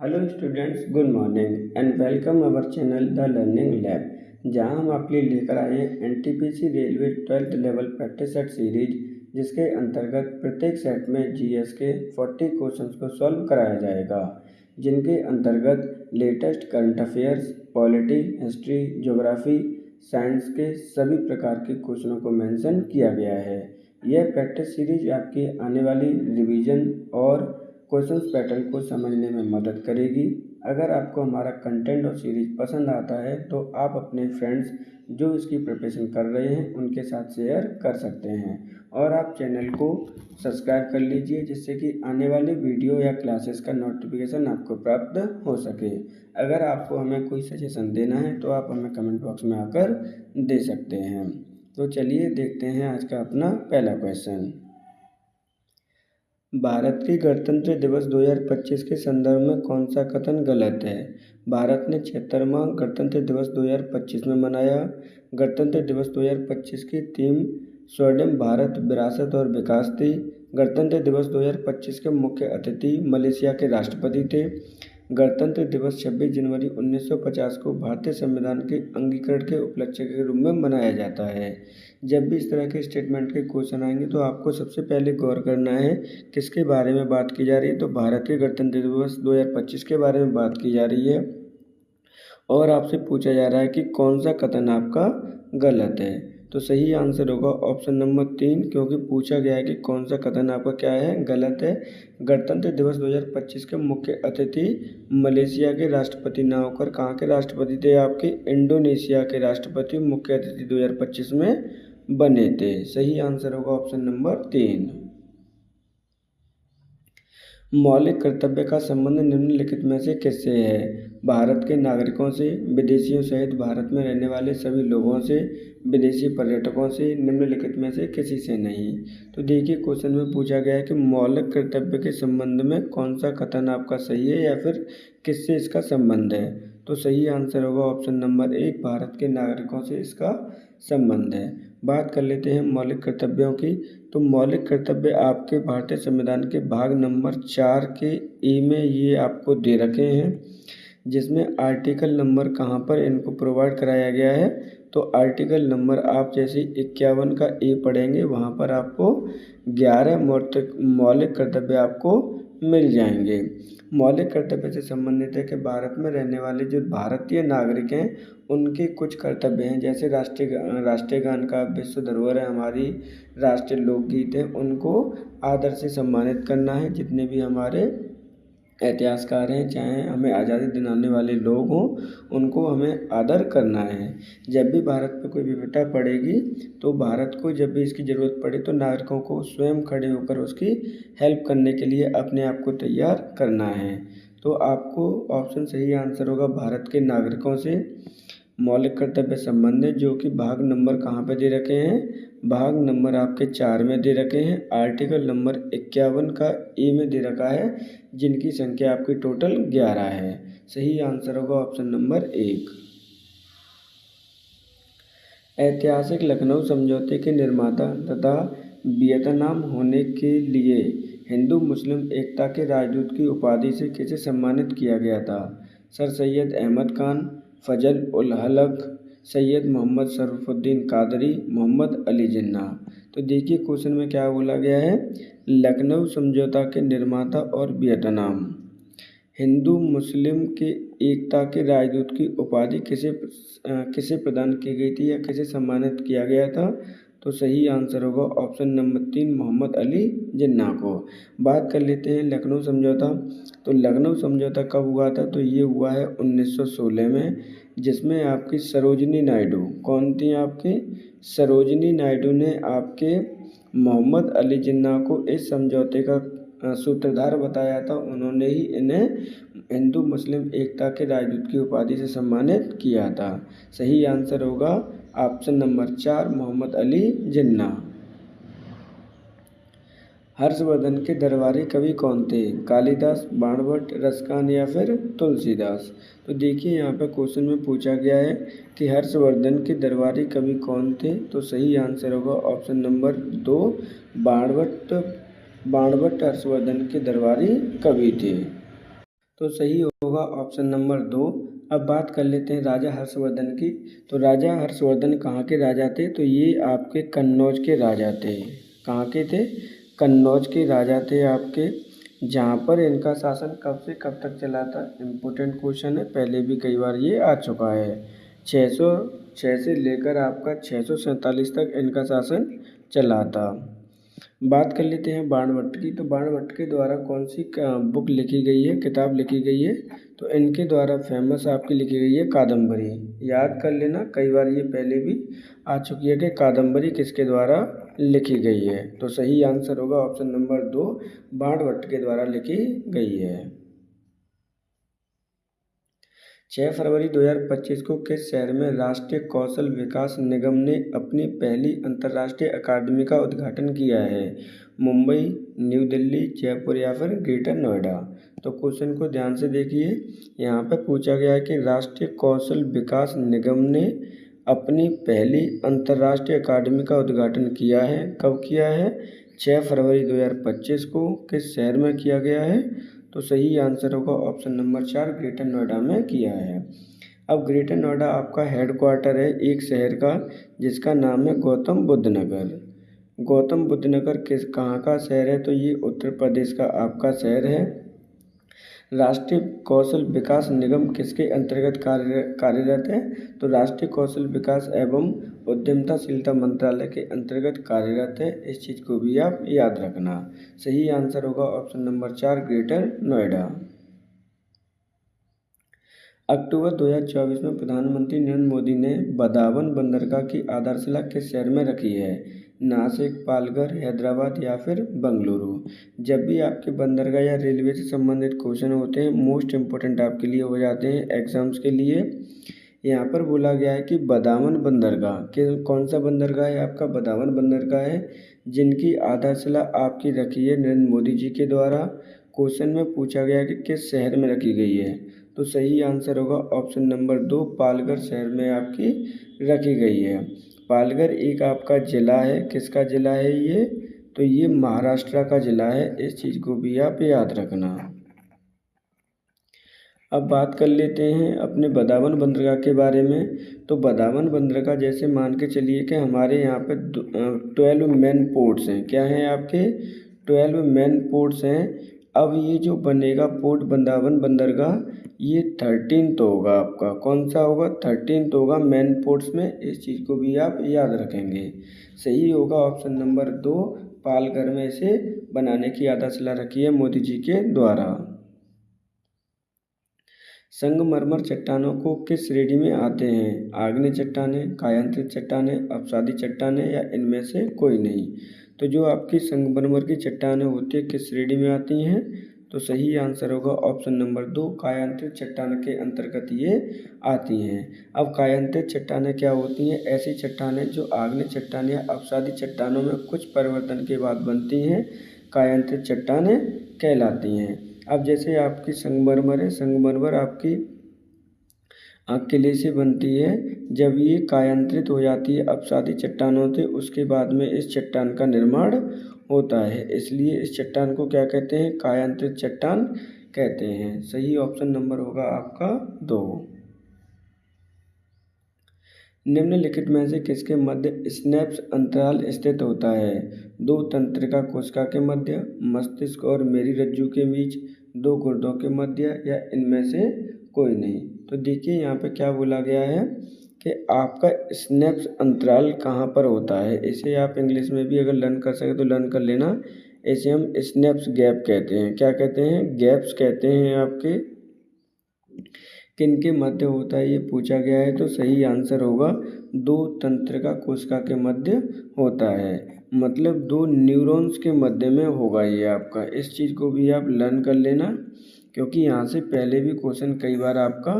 Hello students, good morning and welcome our channel the learning lab, जहां हम आपके लिए लेकर आए हैं NTPC railway 12th level practice set series, जिसके अंतर्गत प्रत्येक सेट में जीएस के 40 क्वेश्चंस को सॉल्व कराया जाएगा, जिनके अंतर्गत latest current affairs, polity, history, geography, science के सभी प्रकार के क्वेश्चनों को मेंशन किया गया है। यह प्रैक्टिस सीरीज आपकी आने वाली रिवीजन और क्वेश्चंस पैटर्न को समझने में मदद करेगी। अगर आपको हमारा कंटेंट और सीरीज पसंद आता है तो आप अपने फ्रेंड्स जो इसकी प्रिपरेशन कर रहे हैं उनके साथ शेयर कर सकते हैं, और आप चैनल को सब्सक्राइब कर लीजिए, जिससे कि आने वाले वीडियो या क्लासेस का नोटिफिकेशन आपको प्राप्त हो सके। अगर आपको हमें कोई सजेशन देना है तो आप हमें कमेंट बॉक्स में आकर दे सकते हैं। तो चलिए देखते हैं आज का अपना पहला क्वेश्चन। भारत के गणतंत्र दिवस 2025 के संदर्भ में कौन सा कथन गलत है? भारत ने 76वां गणतंत्र दिवस 2025 में मनाया। गणतंत्र दिवस 2025 की थीम स्वर्णिम भारत, विरासत और विकास थी। गणतंत्र दिवस 2025 के मुख्य अतिथि मलेशिया के राष्ट्रपति थे। गणतंत्र दिवस 26 जनवरी 1950 को भारतीय संविधान के अंगीकरण के उपलक्ष्य के रूप में मनाया जाता है। जब भी इस तरह के स्टेटमेंट के क्वेश्चन आएंगे तो आपको सबसे पहले गौर करना है किसके बारे में बात की जा रही है। तो भारत के गणतंत्र दिवस 2025 के बारे में बात की जा रही है, और आपसे पूछा जा रहा है कि कौन सा कथन आपका गलत है। तो सही आंसर होगा ऑप्शन नंबर 3, क्योंकि पूछा गया है कि कौन सा कथन आपका क्या है, गलत है। गणतंत्र दिवस 2025 के मुख्य अतिथि मलेशिया के राष्ट्रपति ना होकर कहाँ के राष्ट्रपति थे? आपके इंडोनेशिया के राष्ट्रपति मुख्य अतिथि 2025 में बने थे। सही आंसर होगा ऑप्शन नंबर 3। मौलिक कर्तव्य का संबंध निम्नलिखित में से किससे है? भारत के नागरिकों से, विदेशियों सहित भारत में रहने वाले सभी लोगों से, विदेशी पर्यटकों से, निम्नलिखित में से किसी से नहीं। तो देखिए क्वेश्चन में पूछा गया है कि मौलिक कर्तव्य के संबंध में कौन सा कथन आपका सही है या फिर किससे इसका संबंध है। तो सही आंसर होगा ऑप्शन नंबर 1, भारत के नागरिकों से इसका संबंध है। बात कर लेते हैं मौलिक कर्तव्यों की। तो मौलिक कर्तव्य आपके भारतीय संविधान के भाग नंबर 4 के ए में ये आपको दे रखे हैं, जिसमें आर्टिकल नंबर कहाँ पर इनको प्रोवाइड कराया गया है। तो आर्टिकल नंबर आप जैसे 51 का ए पढ़ेंगे वहाँ पर आपको 11 मौलिक कर्तव्य आपको मिल जाएंगे। मौलिक कर्तव्य से संबंधित है कि भारत में रहने वाले जो भारतीय नागरिक हैं उनके कुछ कर्तव्य हैं, जैसे राष्ट्रीय गान का विश्व धरोहर है हमारी, राष्ट्रीय लोकगीत है, उनको आदर से सम्मानित करना है। जितने भी हमारे इतिहासकार हैं, चाहे हमें आज़ादी दिलाने वाले लोग हों, उनको हमें आदर करना है। जब भी भारत पे कोई विपदा पड़ेगी तो भारत को जब भी इसकी ज़रूरत पड़े तो नागरिकों को स्वयं खड़े होकर उसकी हेल्प करने के लिए अपने आप को तैयार करना है। तो आपको ऑप्शन सही आंसर होगा भारत के नागरिकों से मौलिक कर्तव्य संबंध है, जो कि भाग नंबर कहाँ पे दे रखे हैं? भाग नंबर आपके 4 में दे रखे हैं। आर्टिकल नंबर 51 का ए में दे रखा है, जिनकी संख्या आपकी टोटल 11 है। सही आंसर होगा ऑप्शन नंबर 1। ऐतिहासिक लखनऊ समझौते के निर्माता तथा वियतनाम होने के लिए हिंदू मुस्लिम एकता के राजदूत की उपाधि से किसे सम्मानित किया गया था? सर सैयद अहमद खान, फजल उल हक, सैयद मोहम्मद शरीफुद्दीन कादरी, मोहम्मद अली जिन्ना। तो देखिए क्वेश्चन में क्या बोला गया है, लखनऊ समझौता के निर्माता और वियतनाम हिंदू मुस्लिम के एकता के राजदूत की उपाधि किसे प्रदान की गई थी या किसे सम्मानित किया गया था? तो सही आंसर होगा ऑप्शन नंबर 3, मोहम्मद अली जिन्ना को। बात कर लेते हैं लखनऊ समझौता। तो लखनऊ समझौता कब हुआ था? तो ये हुआ है 1916 में, जिसमें आपकी सरोजिनी नायडू, कौन थी आपकी? सरोजिनी नायडू ने आपके मोहम्मद अली जिन्ना को इस समझौते का सूत्रधार बताया था। उन्होंने ही इन्हें हिंदू मुस्लिम एकता के राजदूत की उपाधि से सम्मानित किया था। सही आंसर होगा ऑप्शन नंबर 4, मोहम्मद अली जिन्ना। हर्षवर्धन के दरबारी कवि कौन थे? कालिदास, बाणभट्ट, रसखान या फिर तुलसीदास। तो देखिए यहाँ पर क्वेश्चन में पूछा गया है कि हर्षवर्धन के दरबारी कवि कौन थे? तो सही आंसर होगा ऑप्शन नंबर 2, बाणभट्ट हर्षवर्धन के दरबारी कवि थे। तो सही होगा ऑप्शन नंबर 2। अब बात कर लेते हैं राजा हर्षवर्धन की। तो राजा हर्षवर्धन कहाँ के राजा थे? तो ये आपके कन्नौज के राजा थे। कहाँ के थे? कन्नौज के राजा थे आपके। जहाँ पर इनका शासन कब से कब तक चला था? इम्पोर्टेंट क्वेश्चन है, पहले भी कई बार ये आ चुका है। 606 से लेकर आपका 647 तक इनका शासन चला था। बात कर लेते हैं बाणभट्ट की। तो बाणभट्ट के द्वारा कौन सी बुक लिखी गई है, किताब लिखी गई है? तो इनके द्वारा फेमस आपकी लिखी गई है कादम्बरी। याद कर लेना, कई बार ये पहले भी आ चुकी है कि कादम्बरी किसके द्वारा लिखी गई है। तो सही आंसर होगा ऑप्शन नंबर 2, बाणभट्ट के द्वारा लिखी गई है। 6 फरवरी 2025 को किस शहर में राष्ट्रीय कौशल विकास निगम ने अपनी पहली अंतर्राष्ट्रीय अकादमी का उद्घाटन किया है? मुंबई, न्यू दिल्ली, जयपुर या फिर ग्रेटर नोएडा? तो क्वेश्चन को ध्यान से देखिए। यहाँ पर पूछा गया है कि राष्ट्रीय कौशल विकास निगम ने अपनी पहली अंतर्राष्ट्रीय अकादमी का उद्घाटन किया है। कब किया है? 6 फरवरी 2025 को। किस शहर में किया गया है? तो सही आंसर होगा ऑप्शन नंबर 4, ग्रेटर नोएडा में किया है। अब ग्रेटर नोएडा आपका हेडक्वार्टर है एक शहर का, जिसका नाम है गौतम बुद्ध नगर। गौतम बुद्ध नगर कहाँ का शहर है? तो ये उत्तर प्रदेश का आपका शहर है। राष्ट्रीय कौशल विकास निगम किसके अंतर्गत कार्यरत है? तो राष्ट्रीय कौशल विकास एवं उद्यमशीलता मंत्रालय के अंतर्गत कार्यरत है। इस चीज़ को भी आप याद रखना। सही आंसर होगा ऑप्शन नंबर 4, ग्रेटर नोएडा। अक्टूबर 2024 में प्रधानमंत्री नरेंद्र मोदी ने बदावन बंदरगाह की आधारशिला किस शहर में रखी है? नासिक, पालघर, हैदराबाद या फिर बंगलुरु? जब भी आपके बंदरगाह या रेलवे से संबंधित क्वेश्चन होते हैं, मोस्ट इम्पोर्टेंट आपके लिए हो जाते हैं एग्जाम्स के लिए। यहाँ पर बोला गया है कि बदावन बंदरगाह कौन सा बंदरगाह है आपका? बदावन बंदरगाह है, जिनकी आधारशिला आपकी रखी है नरेंद्र मोदी जी के द्वारा। क्वेश्चन में पूछा गया है कि किस शहर में रखी गई है? तो सही आंसर होगा ऑप्शन नंबर 2, पालघर शहर में आपकी रखी गई है। पालघर एक आपका ज़िला है। किसका ज़िला है ये? तो ये महाराष्ट्र का ज़िला है। इस चीज़ को भी आप याद रखना। अब बात कर लेते हैं अपने बदावन बंदरगाह के बारे में। तो बदावन बंदरगाह जैसे मान के चलिए कि हमारे यहाँ पे 12 मेन पोर्ट्स हैं। क्या हैं आपके? 12 मेन पोर्ट्स हैं। अब ये जो बनेगा पोर्ट बदावन बंदरगाह, ये 13th होगा आपका। कौन सा होगा? 13th होगा मेन पोर्ट्स में। इस चीज़ को भी आप याद रखेंगे। सही होगा ऑप्शन नंबर 2, पालघर में इसे बनाने की आधारशिला रखी है मोदी जी के द्वारा। संगमरमर चट्टानों को किस श्रेणी में आते हैं? आग्नेय चट्टानें, कायांतरित चट्टानें, अपसादी चट्टानें या इनमें से कोई नहीं? तो जो आपकी संगमरमर की चट्टानें होती है किस श्रेणी में आती हैं? तो सही आंसर होगा ऑप्शन नंबर 2, कायांतरित चट्टान के अंतर्गत ये आती हैं। अब कायांतरित चट्टानें क्या होती हैं? ऐसी चट्टानें जो आग्नेय चट्टान या अपसादी चट्टानों में कुछ परिवर्तन के बाद बनती हैं, कायांतरित चट्टानें कहलाती हैं। अब जैसे आपकी संगमरमर है, संगमरमर आपकी किले से बनती है। जब ये कायांतरित हो जाती है अपसादी चट्टानों से, उसके बाद में इस चट्टान का निर्माण होता है। इसलिए इस चट्टान को क्या कहते हैं? कायांतरित चट्टान कहते हैं। सही ऑप्शन नंबर होगा आपका 2। निम्नलिखित में से किसके मध्य स्नैप्स अंतराल स्थित होता है? 2 तंत्रिका कोशिका के मध्य, मस्तिष्क और मेरुरज्जु के बीच, 2 गुर्दों के मध्य या इनमें से कोई नहीं? तो देखिए यहाँ पे क्या बोला गया है कि आपका स्नैप्स अंतराल कहाँ पर होता है। इसे आप इंग्लिश में भी अगर लर्न कर सके तो लर्न कर लेना। इसे हम स्नैप्स गैप कहते हैं। क्या कहते हैं? गैप्स कहते हैं। आपके किनके मध्य होता है ये पूछा गया है। तो सही आंसर होगा 2 तंत्रिका कोशिका के मध्य होता है। मतलब 2 न्यूरॉन्स के मध्य में होगा ये आपका। इस चीज़ को भी आप लर्न कर लेना, क्योंकि यहाँ से पहले भी क्वेश्चन कई बार आपका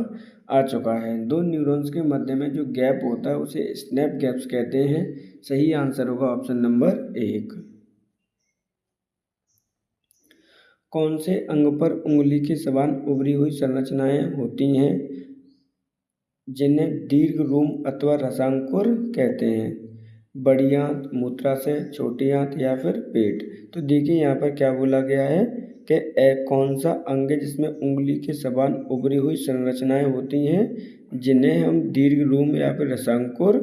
आ चुका है। 2 न्यूरॉन्स के मध्य में जो गैप होता है उसे स्नैप गैप्स कहते हैं। सही आंसर होगा ऑप्शन नंबर 1। कौन से अंग पर उंगली के समान उभरी हुई संरचनाएं होती हैं, जिन्हें दीर्घ रूम अथवा रसांकुर कहते हैं? बड़ी आंत, मूत्राशय, छोटी आंत या फिर पेट। तो देखिए यहाँ पर क्या बोला गया है कि कौन सा अंग है जिसमें उंगली के समान उभरी हुई संरचनाएं होती हैं जिन्हें हम दीर्घ रूम या फिर रसांकुर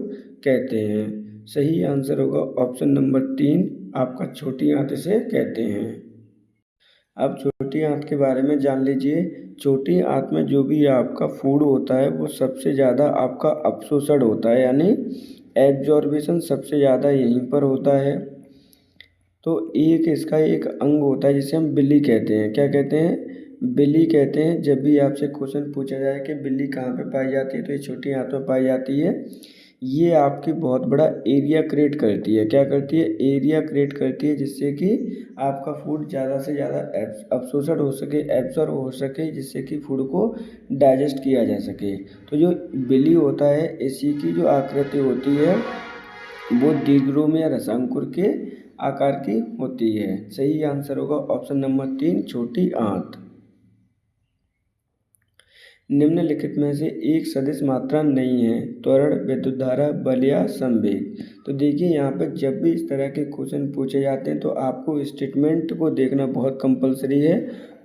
कहते हैं। सही आंसर होगा ऑप्शन नंबर 3, आपका छोटी आंत इसे कहते हैं। अब छोटी आंत के बारे में जान लीजिए। छोटी आंत में जो भी आपका फूड होता है वो सबसे ज़्यादा आपका अवशोषण होता है, यानी एब्जॉर्बेशन सबसे ज़्यादा यहीं पर होता है। तो एक इसका एक अंग होता है जिसे हम बिल्ली कहते हैं। क्या कहते हैं? बिल्ली कहते हैं। जब भी आपसे क्वेश्चन पूछा जाए कि बिल्ली कहाँ पे पाई जाती है, तो ये छोटी आंत में पाई जाती है। ये आपकी बहुत बड़ा एरिया क्रिएट करती है। क्या करती है? एरिया क्रिएट करती है, जिससे कि आपका फूड ज़्यादा से ज़्यादा अवशोषण हो सके, एब्जॉर्ब हो सके, जिससे कि फूड को डाइजेस्ट किया जा सके। तो जो बिल्ली होता है, इसी की जो आकृति होती है वो दीर्घ या रसांकुर के आकार की होती है। सही आंसर होगा ऑप्शन नंबर 3, छोटी आंत। निम्नलिखित में से एक सदिश मात्रा नहीं है: त्वरण, विद्युत धारा, बल या संवेग। तो देखिए यहाँ पे जब भी इस तरह के क्वेश्चन पूछे जाते हैं तो आपको स्टेटमेंट को देखना बहुत कंपलसरी है।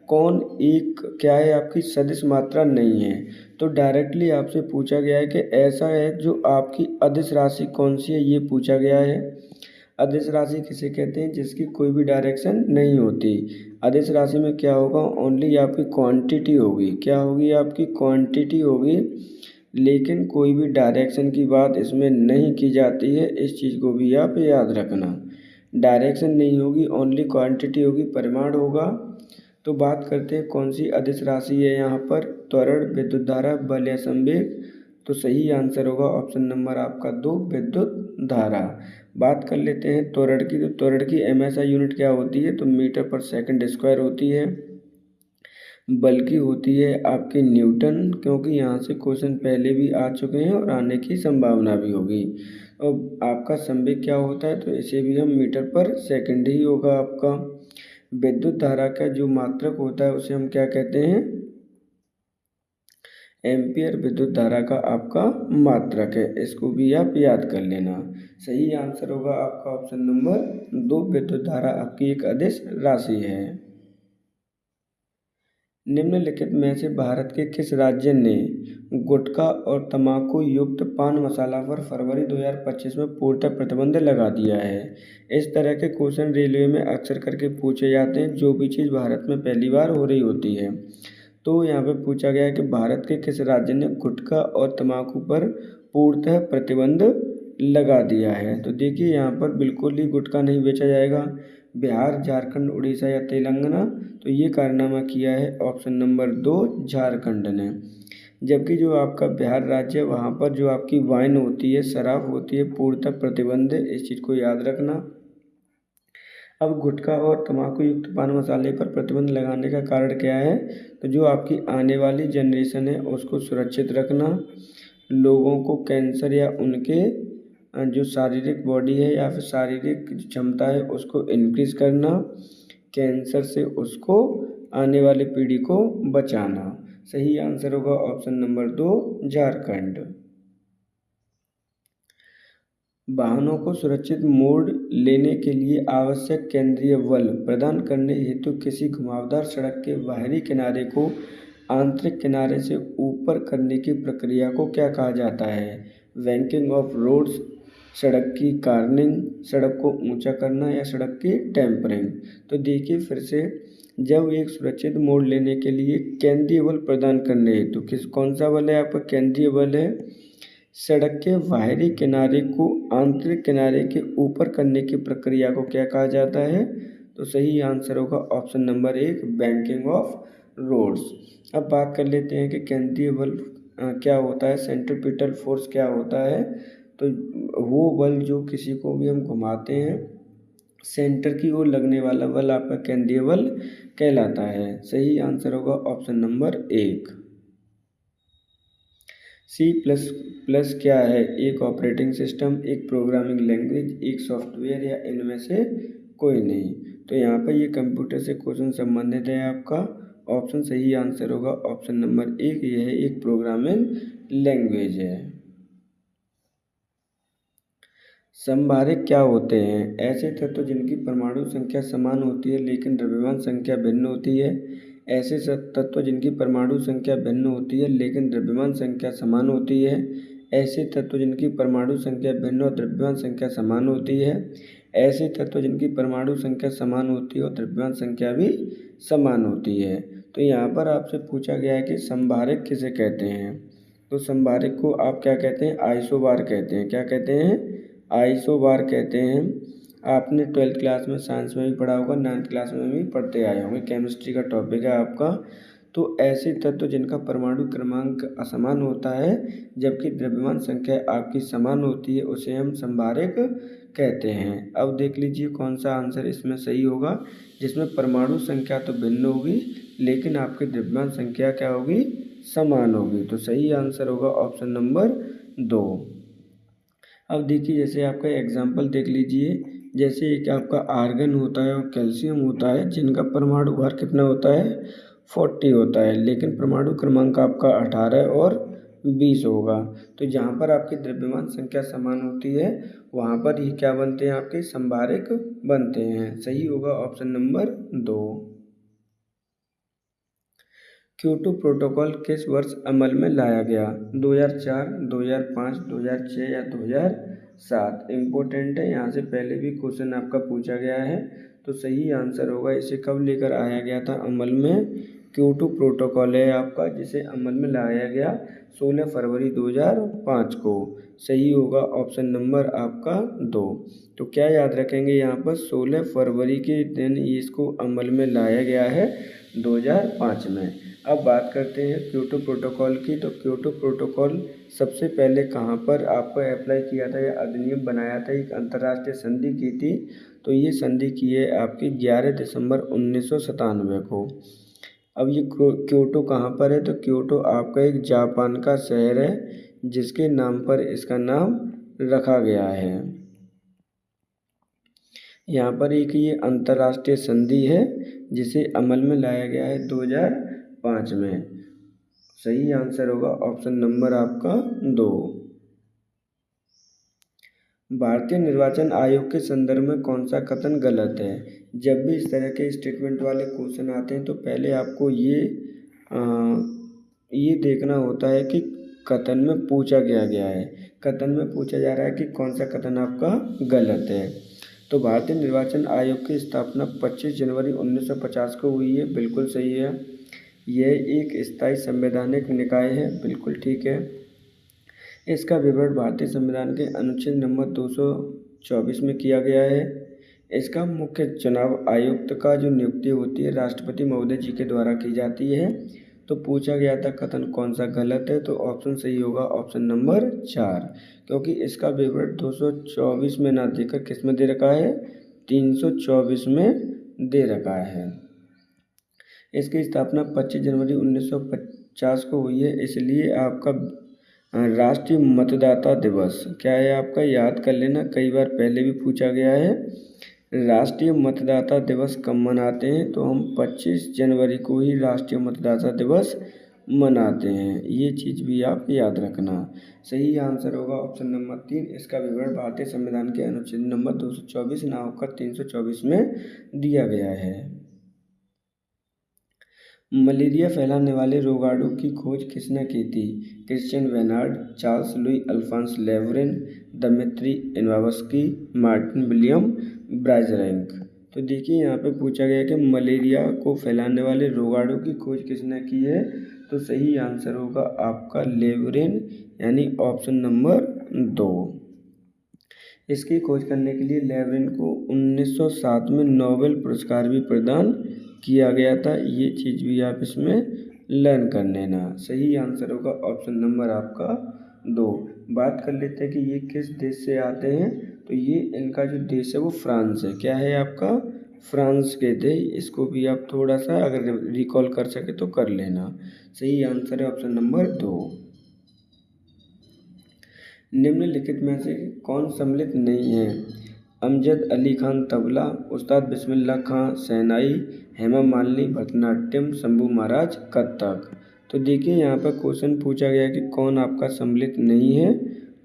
कौन एक क्या है आपकी सदिश मात्रा नहीं है। तो डायरेक्टली आपसे पूछा गया है कि ऐसा है जो आपकी अदिश राशि कौन सी है, ये पूछा गया है। अदिश राशि किसे कहते हैं? जिसकी कोई भी डायरेक्शन नहीं होती। अदिश राशि में क्या होगा? ओनली आपकी क्वांटिटी होगी। क्या होगी? आपकी क्वांटिटी होगी, लेकिन कोई भी डायरेक्शन की बात इसमें नहीं की जाती है। इस चीज़ को भी आप याद रखना। डायरेक्शन नहीं होगी, ओनली क्वांटिटी होगी, परिमाण होगा। तो बात करते हैं कौन सी अदिश राशि है यहाँ पर: त्वरण, विद्युत धारा, बल या संवेग। तो सही आंसर होगा ऑप्शन नंबर आपका 2, विद्युत धारा। बात कर लेते हैं त्वरण की। तो त्वरण की एमएसआई यूनिट क्या होती है? तो मीटर पर सेकंड स्क्वायर होती है। बल की होती है आपके न्यूटन, क्योंकि यहाँ से क्वेश्चन पहले भी आ चुके हैं और आने की संभावना भी होगी। और आपका संवेग क्या होता है? तो इसे भी हम मीटर पर सेकंड ही होगा आपका। विद्युत धारा का जो मात्रक होता है उसे हम क्या कहते हैं? एम्पियर विद्युत धारा का आपका मात्रक है। इसको भी आप याद कर लेना। सही आंसर होगा आपका ऑप्शन नंबर 2, विद्युत धारा आपकी एक अदिश राशि है। निम्नलिखित में से भारत के किस राज्य ने गुटखा और तंबाकू युक्त पान मसाला पर फरवरी 2025 में पूर्णतः प्रतिबंध लगा दिया है? इस तरह के क्वेश्चन रेलवे में अक्सर करके पूछे जाते हैं, जो भी चीज़ भारत में पहली बार हो रही होती है। तो यहाँ पे पूछा गया है कि भारत के किस राज्य ने गुटखा और तंबाकू पर पूर्णतः प्रतिबंध लगा दिया है। तो देखिए यहाँ पर बिल्कुल ही गुटखा नहीं बेचा जाएगा। बिहार, झारखंड, उड़ीसा या तेलंगाना। तो ये कारनामा किया है ऑप्शन नंबर 2, झारखंड ने। जबकि जो आपका बिहार राज्य है वहाँ पर जो आपकी वाइन होती है, शराब होती है, पूर्णतः प्रतिबंध है। इस चीज़ को याद रखना। अब गुटखा और तंबाकू युक्त पान मसाले पर प्रतिबंध लगाने का कारण क्या है? तो जो आपकी आने वाली जनरेशन है उसको सुरक्षित रखना, लोगों को कैंसर या उनके जो शारीरिक बॉडी है या फिर शारीरिक क्षमता है उसको इनक्रीज करना, कैंसर से उसको आने वाली पीढ़ी को बचाना। सही आंसर होगा ऑप्शन नंबर 2, झारखंड। वाहनों को सुरक्षित मोड़ लेने के लिए आवश्यक केंद्रीय बल प्रदान करने हेतु किसी घुमावदार सड़क के बाहरी किनारे को आंतरिक किनारे से ऊपर करने की प्रक्रिया को क्या कहा जाता है? बैंकिंग ऑफ रोड्स, सड़क की कार्निंग, सड़क को ऊंचा करना या सड़क की टेम्परिंग। तो देखिए फिर से, जब एक सुरक्षित मोड़ लेने के लिए केंद्रीय बल प्रदान करने हेतु कौन सा बल है आपका? केंद्रीय बल है। सड़क के बाहरी किनारे को आंतरिक किनारे के ऊपर करने की प्रक्रिया को क्या कहा जाता है? तो सही आंसर होगा option number 1, banking of roads. अब बात कर लेते हैं कि केंद्रीय बल क्या होता है, सेंट्रीपिटल फोर्स क्या होता है। तो वो बल जो किसी को भी हम घुमाते हैं, सेंटर की ओर लगने वाला बल आपका केंद्रीय बल कहलाता है। सही आंसर होगा option number 1। C plus plus क्या है? एक ऑपरेटिंग सिस्टम, एक प्रोग्रामिंग लैंग्वेज, एक सॉफ्टवेयर या इनमें से कोई नहीं। तो यहाँ पर ये कंप्यूटर से क्वेश्चन संबंधित है आपका। ऑप्शन सही आंसर होगा ऑप्शन नंबर 1, यह एक प्रोग्रामिंग लैंग्वेज है। समभारिक क्या होते हैं? ऐसे तत्व जिनकी परमाणु संख्या समान होती है लेकिन द्रव्यमान संख्या भिन्न होती है। ऐसे तत्व जिनकी परमाणु संख्या भिन्न होती है लेकिन द्रव्यमान संख्या समान होती है। ऐसे तत्व जिनकी परमाणु संख्या भिन्न और द्रव्यमान संख्या समान होती है। ऐसे तत्व जिनकी परमाणु संख्या समान होती है और द्रव्यमान संख्या भी समान होती है। तो यहाँ पर आपसे पूछा गया है कि समभारिक किसे कहते हैं? तो समभारिक को आप क्या कहते हैं? आइसोबार कहते हैं। क्या कहते हैं? आइसोबार कहते हैं। आपने 12th क्लास में साइंस में भी पढ़ा होगा, 9th क्लास में भी पढ़ते आए होंगे, केमिस्ट्री का टॉपिक है आपका। तो ऐसे तत्व जिनका परमाणु क्रमांक असमान होता है जबकि द्रव्यमान संख्या आपकी समान होती है उसे हम समभारिक कहते हैं। अब देख लीजिए कौन सा आंसर इसमें सही होगा, जिसमें परमाणु संख्या तो भिन्न होगी लेकिन आपकी द्रव्यमान संख्या क्या होगी? समान होगी। तो सही आंसर होगा ऑप्शन नंबर 2। अब देखिए जैसे आपका एग्जाम्पल देख लीजिए, जैसे एक आपका आर्गन होता है और कैल्शियम होता है जिनका परमाणु भार कितना होता है? 40 होता है लेकिन परमाणु क्रमांक आपका 18 और 20 होगा। तो जहाँ पर आपकी द्रव्यमान संख्या समान होती है वहाँ पर ये क्या बनते हैं? आपके समभारिक बनते हैं। सही होगा ऑप्शन नंबर 2। क्योटो प्रोटोकॉल किस वर्ष अमल में लाया गया? 2004, 2005, 2006 या 2007? इम्पोर्टेंट है, यहाँ से पहले भी क्वेश्चन आपका पूछा गया है। तो सही आंसर होगा इसे कब लेकर आया गया था अमल में? क्योटो प्रोटोकॉल है आपका जिसे अमल में लाया गया 16 फरवरी 2005 को। सही होगा ऑप्शन नंबर आपका 2। तो क्या याद रखेंगे यहाँ पर? 16 फरवरी के दिन इसको अमल में लाया गया है 2005 में। अब बात करते हैं क्योटो प्रोटोकॉल की। तो क्योटो प्रोटोकॉल सबसे पहले कहाँ पर आपको अप्लाई किया था या अधिनियम बनाया था? एक अंतर्राष्ट्रीय संधि की थी। तो ये संधि की है आपकी 11 दिसंबर 1997 को। अब ये क्योटो कहाँ पर है? तो क्योटो आपका एक जापान का शहर है जिसके नाम पर इसका नाम रखा गया है। यहाँ पर एक ये अंतर्राष्ट्रीय संधि है जिसे अमल में लाया गया है 2005 में। सही आंसर होगा ऑप्शन नंबर आपका 2। भारतीय निर्वाचन आयोग के संदर्भ में कौन सा कथन गलत है? जब भी इस तरह के स्टेटमेंट वाले क्वेश्चन आते हैं तो पहले आपको ये देखना होता है कि कथन में पूछा गया है। कथन में पूछा जा रहा है कि कौन सा कथन आपका गलत है। तो भारतीय निर्वाचन आयोग की स्थापना 25 जनवरी 1950 को हुई है, बिल्कुल सही है। यह एक स्थायी संवैधानिक निकाय है, बिल्कुल ठीक है। इसका विवरण भारतीय संविधान के अनुच्छेद नंबर 224 में किया गया है। इसका मुख्य चुनाव आयुक्त का जो नियुक्ति होती है राष्ट्रपति महोदय जी के द्वारा की जाती है। तो पूछा गया था कथन कौन सा गलत है? तो ऑप्शन सही होगा ऑप्शन नंबर 4, क्योंकि इसका विवरण 224 में ना देकर किस में दे रखा है? 324 में दे रखा है। इसकी स्थापना 25 जनवरी 1950 को हुई है, इसलिए आपका राष्ट्रीय मतदाता दिवस क्या है आपका? याद कर लेना, कई बार पहले भी पूछा गया है। राष्ट्रीय मतदाता दिवस कब मनाते हैं? तो हम 25 जनवरी को ही राष्ट्रीय मतदाता दिवस मनाते हैं। ये चीज़ भी आप याद रखना। सही आंसर होगा ऑप्शन नंबर 3। इसका विवरण भारतीय संविधान के अनुच्छेद नंबर 224 ना होकर 324 में दिया गया है। मलेरिया फैलाने वाले रोगाणु की खोज किसने की थी? Christian Barnard, Charles Louis Alphonse Laveran, Dmitri Ivanovsky, Martin William Beijerinck. तो देखिए यहाँ पे पूछा गया कि मलेरिया को फैलाने वाले रोगाणु की खोज किसने की है? तो सही आंसर होगा आपका लेवरिन, यानी ऑप्शन नंबर 2। इसकी खोज करने के लिए लेवरिन को 1907 में नोबेल पुरस्कार भी प्रदान किया गया था। ये चीज़ भी आप इसमें लर्न कर लेना। सही आंसर होगा ऑप्शन नंबर आपका 2। बात कर लेते हैं कि ये किस देश से आते हैं। तो ये इनका जो देश है वो फ्रांस है। क्या है आपका? फ्रांस के थे। इसको भी आप थोड़ा सा अगर रिकॉल कर सके तो कर लेना। सही आंसर है ऑप्शन नंबर 2। निम्नलिखित में से कौन सम्मिलित नहीं है? अमजद अली खान तबला, उस्ताद बिस्मिल्लाह खां शहनाई, हेमा मालिनी भरतनाट्यम, शंभू महाराज कथक। तो देखिए यहाँ पर क्वेश्चन पूछा गया कि कौन आपका सम्मिलित नहीं है।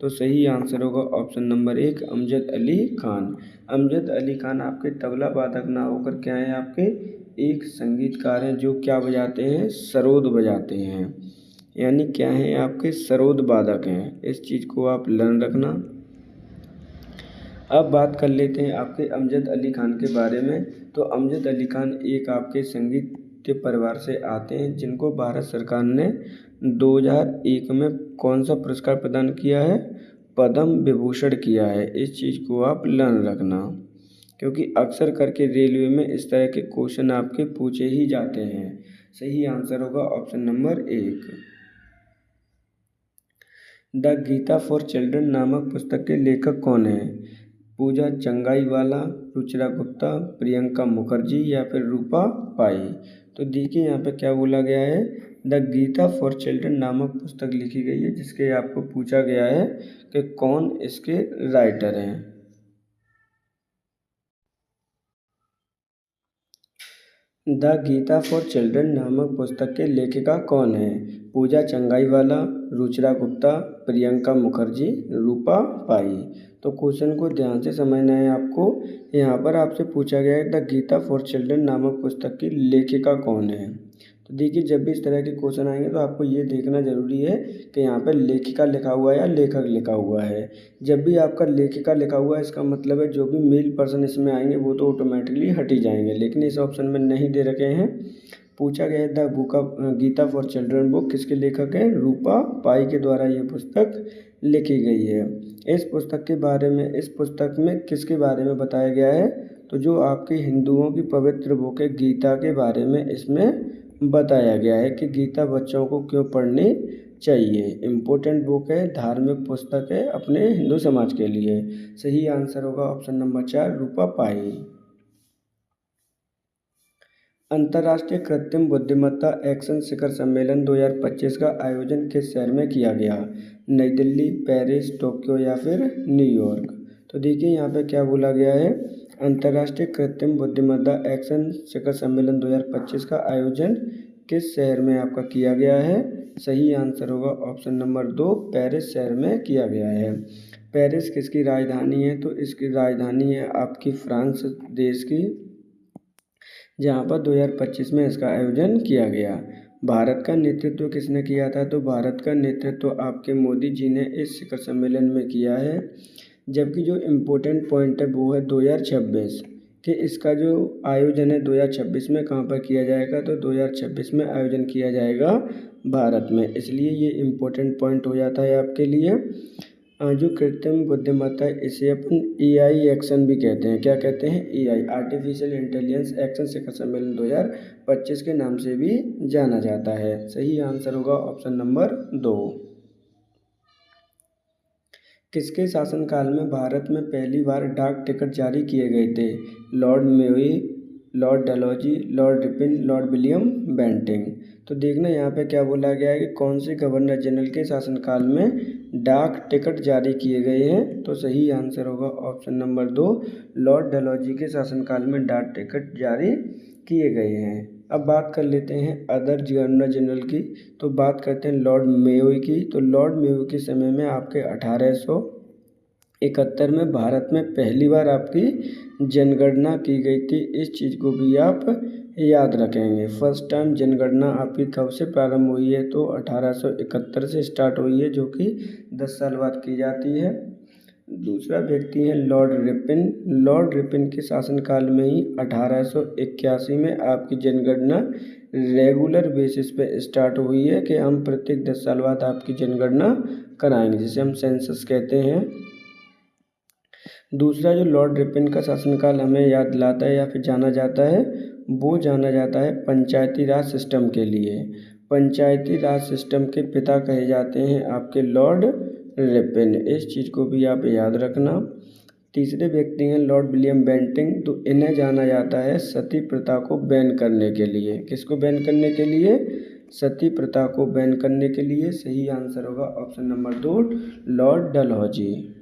तो सही आंसर होगा ऑप्शन नंबर 1 अमजद अली खान। अमजद अली खान आपके तबला वादक ना होकर क्या हैं, आपके एक संगीतकार हैं जो क्या बजाते हैं, सरोद बजाते हैं, यानी क्या हैं, आपके सरोद वादक हैं। इस चीज़ को आप लर्न रखना। अब बात कर लेते हैं आपके अमजद अली खान के बारे में। तो अमजद अली खान एक आपके संगीत के परिवार से आते हैं जिनको भारत सरकार ने 2001 में कौन सा पुरस्कार प्रदान किया है, पद्म विभूषण किया है। इस चीज़ को आप लर्न रखना, क्योंकि अक्सर करके रेलवे में इस तरह के क्वेश्चन आपके पूछे ही जाते हैं। सही आंसर होगा option number 1। The Gita for children नामक पुस्तक के लेखक कौन हैं? पूजा चंगाईवाला, रुचिरा गुप्ता, प्रियंका मुखर्जी या फिर रूपा पाई। तो देखिए यहाँ पे क्या बोला गया है, द गीता फॉर चिल्ड्रन नामक पुस्तक लिखी गई है जिसके आपको पूछा गया है कि कौन इसके राइटर हैं। द गीता फॉर चिल्ड्रन नामक पुस्तक के लेखिका कौन है? पूजा चंगाईवाला, रुचिरा गुप्ता, प्रियंका मुखर्जी, रूपा पाई। तो क्वेश्चन को ध्यान से समझना है आपको। यहाँ पर आपसे पूछा गया है द गीता फॉर चिल्ड्रन नामक पुस्तक की लेखिका कौन है। तो देखिए जब भी इस तरह के क्वेश्चन आएंगे तो आपको ये देखना जरूरी है कि यहाँ पर लेखिका लिखा हुआ है या लेखक लिखा हुआ है। जब भी आपका लेखिका लिखा हुआ है इसका मतलब है जो भी मेल पर्सन इसमें आएंगे वो तो ऑटोमेटिकली हट ही जाएंगे, लेकिन इस ऑप्शन में नहीं दे रखे हैं। पूछा गया है the book of Gita for children book किसके लेखक हैं? रूपा पाई के द्वारा ये पुस्तक लिखी गई है। इस पुस्तक में किसके बारे में बताया गया है? तो जो आपके हिंदुओं की पवित्र बुक है गीता के बारे में इसमें बताया गया है कि गीता बच्चों को क्यों पढ़नी चाहिए। इम्पोर्टेंट बुक है, धार्मिक पुस्तक है अपने हिंदू समाज के लिए। सही आंसर होगा ऑप्शन नंबर 4 रूपा पाई। अंतर्राष्ट्रीय कृत्रिम बुद्धिमत्ता एक्शन शिखर सम्मेलन 2025 का आयोजन किस शहर में किया गया? नई दिल्ली, पेरिस, टोक्यो या फिर न्यूयॉर्क। तो देखिए यहाँ पे क्या बोला गया है, अंतर्राष्ट्रीय कृत्रिम बुद्धिमत्ता एक्शन शिखर सम्मेलन 2025 का आयोजन किस शहर में आपका किया गया है? सही आंसर होगा ऑप्शन नंबर 2 पेरिस शहर में किया गया है। पेरिस किसकी राजधानी है? तो इसकी राजधानी है आपकी फ्रांस देश की, जहाँ पर 2025 में इसका आयोजन किया गया। भारत का नेतृत्व किसने किया था? तो भारत का नेतृत्व आपके मोदी जी ने इस शिखर सम्मेलन में किया है। जबकि जो इम्पोर्टेंट पॉइंट है वो है 2026 कि इसका जो आयोजन है 2026 में कहाँ पर किया जाएगा? तो 2026 में आयोजन किया जाएगा भारत में, इसलिए ये इम्पोर्टेंट पॉइंट हो जाता है आपके लिए। जो कृत्रिम बुद्धिमत्ता है इसे अपन AI एक्शन भी कहते हैं। क्या कहते हैं? AI आर्टिफिशियल इंटेलिजेंस एक्शन शिखर सम्मेलन 2025 के नाम से भी जाना जाता है। सही आंसर होगा ऑप्शन नंबर 2। किसके शासनकाल में भारत में पहली बार डाक टिकट जारी किए गए थे? Lord Mayo, Lord Dalhousie, Lord Ripon, Lord William Bentinck. तो देखना यहाँ पे क्या बोला गया है कि कौन से गवर्नर जनरल के शासनकाल में डाक टिकट जारी किए गए हैं। तो सही आंसर होगा ऑप्शन नंबर 2 लॉर्ड डलहौजी के शासनकाल में डाक टिकट जारी किए गए हैं। अब बात कर लेते हैं अदर गवर्नर जनरल की। तो बात करते हैं लॉर्ड मेयोई की। तो लॉर्ड मेयोई के समय में आपके 1871 में भारत में पहली बार आपकी जनगणना की गई थी। इस चीज़ को भी आप याद रखेंगे। फर्स्ट टाइम जनगणना आपकी कब से प्रारंभ हुई है? तो 1871 से स्टार्ट हुई है, जो कि 10 साल बाद की जाती है। दूसरा व्यक्ति है लॉर्ड रिपन। लॉर्ड रिपन के शासनकाल में ही 1881 में आपकी जनगणना रेगुलर बेसिस पे स्टार्ट हुई है कि हम प्रत्येक 10 साल बाद आपकी जनगणना कराएंगे, जिसे हम सेंसस कहते हैं। दूसरा जो लॉर्ड रिपन का शासनकाल हमें याद दिलाता है या फिर जाना जाता है, वो जाना जाता है पंचायती राज सिस्टम के लिए। पंचायती राज सिस्टम के पिता कहे जाते हैं आपके लॉर्ड रिपन। इस चीज़ को भी आप याद रखना। तीसरे व्यक्ति हैं लॉर्ड विलियम बेंटिंग। तो इन्हें जाना जाता है सती प्रथा को बैन करने के लिए। किसको बैन करने के लिए? सती प्रथा को बैन करने के लिए। सही आंसर होगा option number 2 Lord Dalhousie.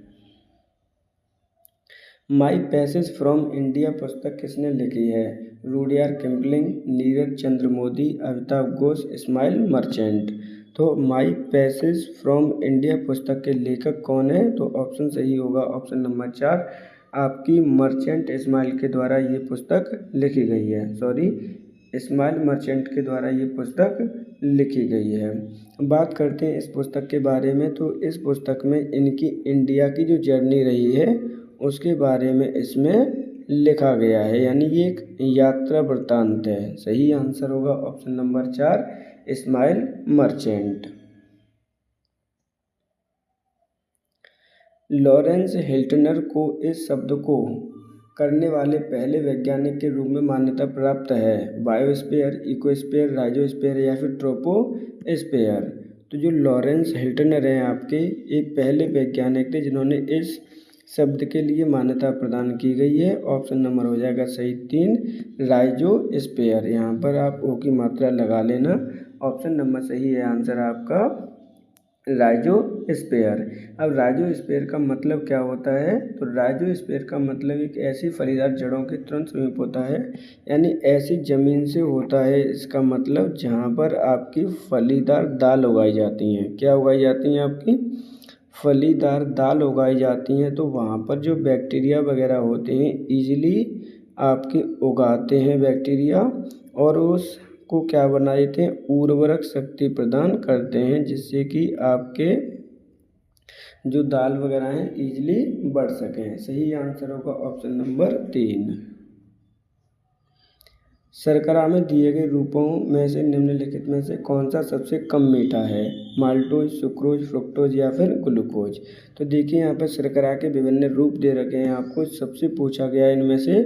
My passage from India पुस्तक किसने लिखी है? रूडयार्ड किपलिंग, नीरज चंद्र मोदी, अमिताभ घोष, इस्माइल मर्चेंट। तो माई पैसेज फ्रॉम इंडिया पुस्तक के लेखक कौन है? तो ऑप्शन सही होगा ऑप्शन नंबर 4, आपकी मर्चेंट इस्माइल के द्वारा ये पुस्तक लिखी गई है। इस्माइल मर्चेंट के द्वारा ये पुस्तक लिखी गई है। बात करते हैं इस पुस्तक के बारे में। तो इस पुस्तक में इनकी इंडिया की जो जर्नी रही है उसके बारे में इसमें लिखा गया है, यानी ये एक यात्रा वृत्तांत है। सही आंसर होगा option number 4, Ismail Merchant. Lorenz Hiltner को इस शब्द को करने वाले पहले वैज्ञानिक के रूप में मान्यता प्राप्त है। बायोस्फीयर, इकोस्फीयर, राइजोस्फीयर या फिर ट्रोपोस्फीयर। तो जो लॉरेंस हिल्टनर हैं आपके, एक पहले वैज्ञानिक थे जिन्होंने इस शब्द के लिए मान्यता प्रदान की गई है। ऑप्शन नंबर हो जाएगा सही 3, राइजोस्फीयर। यहाँ पर आप ओ की मात्रा लगा लेना। ऑप्शन नंबर सही है आंसर आपका राइजोस्फीयर। अब राइजोस्फीयर का मतलब क्या होता है? तो राइजोस्फीयर का मतलब एक ऐसी फलीदार जड़ों के तुरंत समीप होता है, यानी ऐसी ज़मीन से होता है। इसका मतलब जहाँ पर आपकी फलीदार दाल उगाई जाती हैं। क्या उगाई जाती हैं? आपकी फलीदार दाल उगाई जाती हैं। तो वहाँ पर जो बैक्टीरिया वगैरह होते हैं ईजिली आपके उगाते हैं बैक्टीरिया, और उसको क्या बना देते हैं? उर्वरक शक्ति प्रदान करते हैं, जिससे कि आपके जो दाल वगैरह हैं ईजिली बढ़ सकें। सही आंसर होगा ऑप्शन नंबर 3। शर्करा में दिए गए रूपों में से निम्नलिखित में से कौन सा सबसे कम मीठा है? माल्टोज, सुक्रोज, फ्रुक्टोज या फिर ग्लूकोज। तो देखिए यहाँ पर शर्करा के विभिन्न रूप दे रखे हैं आपको। सबसे पूछा गया है इनमें से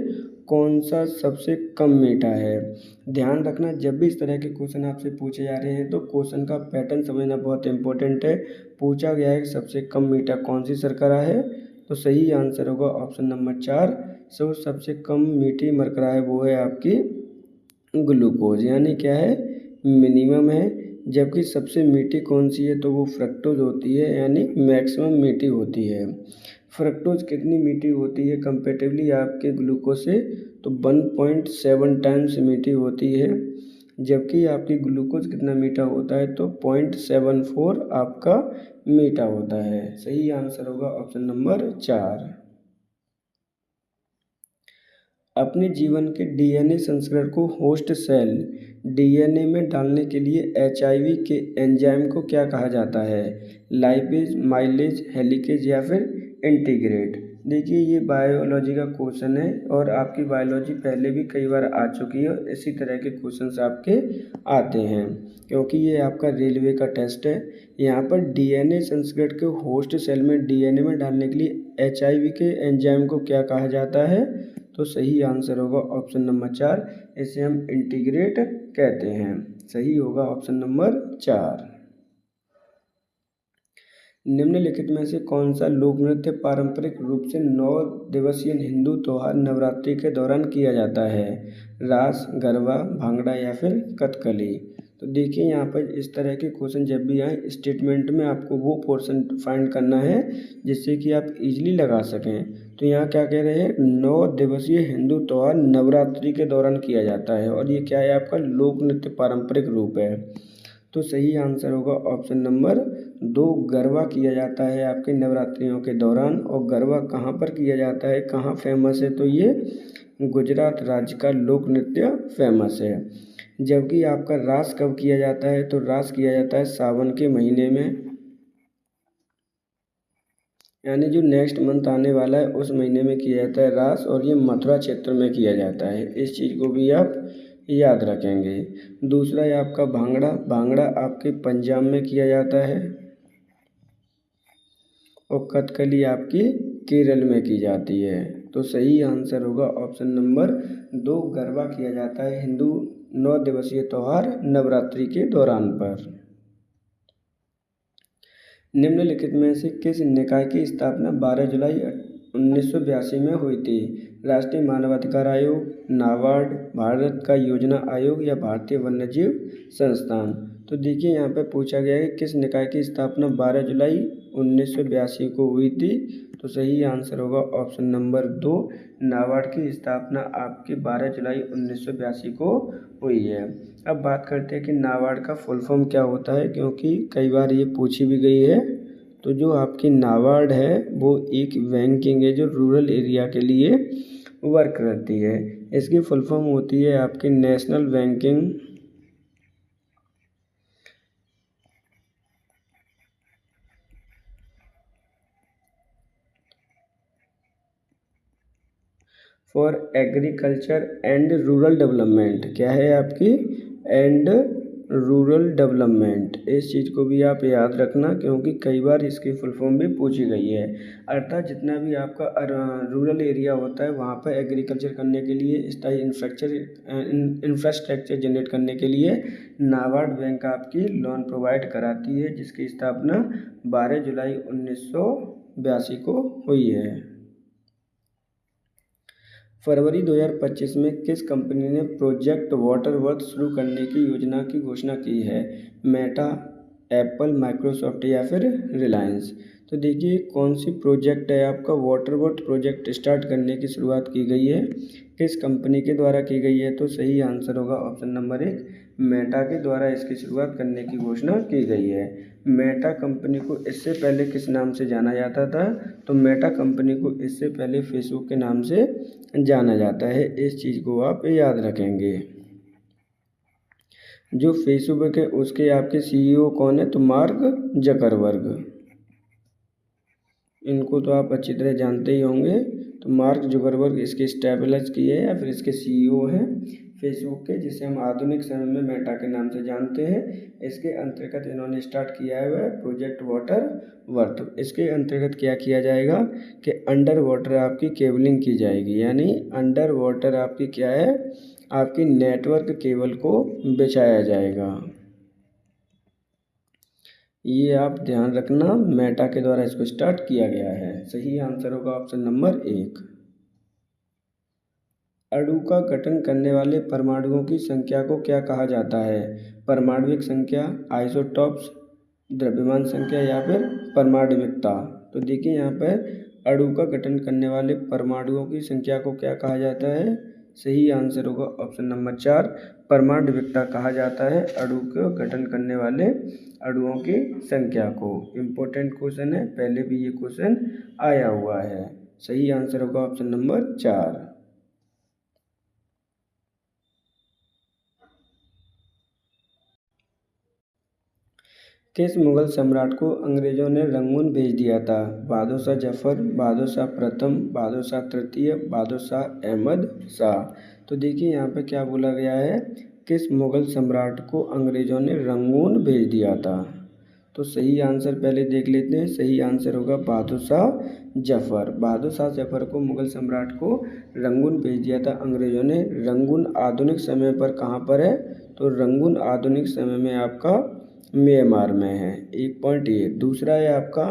कौन सा सबसे कम मीठा है। ध्यान रखना, जब भी इस तरह के क्वेश्चन आपसे पूछे जा रहे हैं तो क्वेश्चन का पैटर्न समझना बहुत इंपॉर्टेंट है। पूछा गया है कि सबसे कम मीठा कौन सी शर्करा है, तो सही आंसर होगा ऑप्शन नंबर 4। सबसे कम मीठी शर्करा है वो है आपकी ग्लूकोज, यानी क्या है? मिनिमम है। जबकि सबसे मीठी कौन सी है? तो वो फ्रक्टोज होती है, यानी मैक्सिमम मीठी होती है। फ्रक्टोज कितनी मीठी होती है कंपेरेटिवली आपके ग्लूकोज से? तो 1.7 टाइम्स मीठी होती है। जबकि आपकी ग्लूकोज कितना मीठा होता है? तो 0.74 आपका मीठा होता है। सही आंसर होगा ऑप्शन नंबर 4। अपने जीवन के डीएनए संस्करण को होस्ट सेल डीएनए में डालने के लिए एचआईवी के एंजाइम को क्या कहा जाता है? लाइपेज, माइलेज, हेलिकेज या फिर इंटीग्रेट। देखिए ये बायोलॉजी का क्वेश्चन है और आपकी बायोलॉजी पहले भी कई बार आ चुकी है। इसी तरह के क्वेश्चंस आपके आते हैं क्योंकि ये आपका रेलवे का टेस्ट है। यहाँ पर डीएनए संस्करण के होस्ट सेल में डीएनए में डालने के लिए एचआईवी के एंजाइम को क्या कहा जाता है? तो सही आंसर होगा ऑप्शन नंबर 4, इसे हम इंटीग्रेट कहते हैं। सही होगा ऑप्शन नंबर 4। निम्नलिखित में से कौन सा लोक नृत्य पारंपरिक रूप से 9 दिवसीय हिंदू त्योहार नवरात्रि के दौरान किया जाता है? रास, गरबा, भांगड़ा या फिर कथकली। तो देखिए यहाँ पर इस तरह के क्वेश्चन जब भी आए स्टेटमेंट में आपको वो पोर्शन फाइंड करना है जिससे कि आप इजीली लगा सकें। तो यहाँ क्या कह रहे हैं? 9 दिवसीय हिंदू त्योहार नवरात्रि के दौरान किया जाता है और ये क्या है? आपका लोक नृत्य पारंपरिक रूप है। तो सही आंसर होगा ऑप्शन नंबर 2, गरबा किया जाता है आपके नवरात्रियों के दौरान। और गरबा कहाँ पर किया जाता है, कहाँ फेमस है? तो ये गुजरात राज्य का लोक नृत्य फेमस है। जबकि आपका रास कब किया जाता है? तो रास किया जाता है सावन के महीने में, यानी जो नेक्स्ट मंथ आने वाला है उस महीने में किया जाता है रास, और ये मथुरा क्षेत्र में किया जाता है। इस चीज़ को भी आप याद रखेंगे। दूसरा है आपका भांगड़ा। भांगड़ा आपके पंजाब में किया जाता है और कथकली आपकी केरल में की जाती है। तो सही आंसर होगा ऑप्शन नंबर 2, गरबा किया जाता है हिंदू 9 दिवसीय त्यौहार नवरात्रि के दौरान पर। निम्नलिखित में से किस निकाय की स्थापना 12 जुलाई 1982 में हुई थी? राष्ट्रीय मानवाधिकार आयोग, नाबार्ड, भारत का योजना आयोग या भारतीय वन्यजीव संस्थान। तो देखिए यहाँ पे पूछा गया है कि किस निकाय की स्थापना 12 जुलाई 1982 को हुई थी? तो सही आंसर होगा ऑप्शन नंबर 2। नाबार्ड की स्थापना आपकी 12 जुलाई 1982 को हुई है। अब बात करते हैं कि नाबार्ड का फुल फॉर्म क्या होता है, क्योंकि कई बार ये पूछी भी गई है। तो जो आपकी नाबार्ड है वो एक बैंकिंग है जो रूरल एरिया के लिए वर्क करती है। इसकी फुल फॉर्म होती है आपकी national banking for agriculture and rural development. क्या है आपकी? And rural development. इस चीज़ को भी आप याद रखना, क्योंकि कई बार इसकी फुल फॉर्म भी पूछी गई है। अर्थात जितना भी आपका रूरल एरिया होता है वहाँ पर एग्रीकल्चर करने के लिए स्थायी इंफ्रास्ट्रक्चर जनरेट करने के लिए नाबार्ड बैंक आपकी लोन प्रोवाइड कराती है, जिसकी स्थापना 12 जुलाई 1982 को हुई है। फरवरी 2025 में किस कंपनी ने प्रोजेक्ट वाटरवर्थ शुरू करने की योजना की घोषणा की है? मेटा, एप्पल, माइक्रोसॉफ्ट या फिर रिलायंस। तो देखिए कौन सी प्रोजेक्ट है आपका वाटरवर्थ प्रोजेक्ट स्टार्ट करने की शुरुआत की गई है, किस कंपनी के द्वारा की गई है? तो सही आंसर होगा ऑप्शन नंबर 1, मेटा के द्वारा इसकी शुरुआत करने की घोषणा की गई है। मेटा कंपनी को इससे पहले किस नाम से जाना जाता था? तो मेटा कंपनी को इससे पहले फेसबुक के नाम से जाना जाता है। इस चीज़ को आप याद रखेंगे। जो फेसबुक है उसके आपके सीईओ कौन है? तो मार्क जकरबर्ग। इनको तो आप अच्छी तरह जानते ही होंगे। तो मार्क जुकरबर्ग इसके स्टैबलिश किए हैं या फिर इसके सीईओ हैं फेसबुक के, जिसे हम आधुनिक समय में मेटा के नाम से जानते हैं। इसके अंतर्गत इन्होंने स्टार्ट किया है प्रोजेक्ट वाटर वर्थ। इसके अंतर्गत क्या किया जाएगा कि अंडर वाटर आपकी केबलिंग की जाएगी, यानी अंडर वाटर आपकी क्या है, आपकी नेटवर्क केबल को बिछाया जाएगा। ये आप ध्यान रखना, मेटा के द्वारा इसको स्टार्ट किया गया है। सही आंसर होगा ऑप्शन नंबर 1। अणु का गठन करने वाले परमाणुओं की संख्या को क्या कहा जाता है? परमाणविक संख्या, आइसोटॉप्स, द्रव्यमान संख्या या फिर परमाणविकता। तो देखिए यहाँ पर अणु का गठन करने वाले परमाणुओं की संख्या को क्या कहा जाता है? सही आंसर होगा ऑप्शन नंबर 4, परमाणविकता कहा जाता है अणु को गठन करने वाले अणुओं की संख्या को। इम्पोर्टेंट क्वेश्चन है, पहले भी ये क्वेश्चन आया हुआ है। सही आंसर होगा ऑप्शन नंबर 4। किस मुगल सम्राट को अंग्रेजों ने रंगून भेज दिया था? बहादुर शाह जफर, बहादुर शाह प्रथम, बहादुर शाह तृतीय, बहादुर शाह अहमद शाह। तो देखिए यहाँ पे क्या बोला गया है, किस मुगल सम्राट को अंग्रेजों ने रंगून भेज दिया था? तो सही आंसर पहले देख लेते हैं। सही आंसर होगा बहादुर शाह जफर। बहादुर शाह जफर को मुगल सम्राट को रंगून भेज दिया था अंग्रेजों ने। रंगून आधुनिक समय पर कहाँ पर है? तो रंगून आधुनिक समय में आपका म्यांमार में है। एक पॉइंट ये। दूसरा है आपका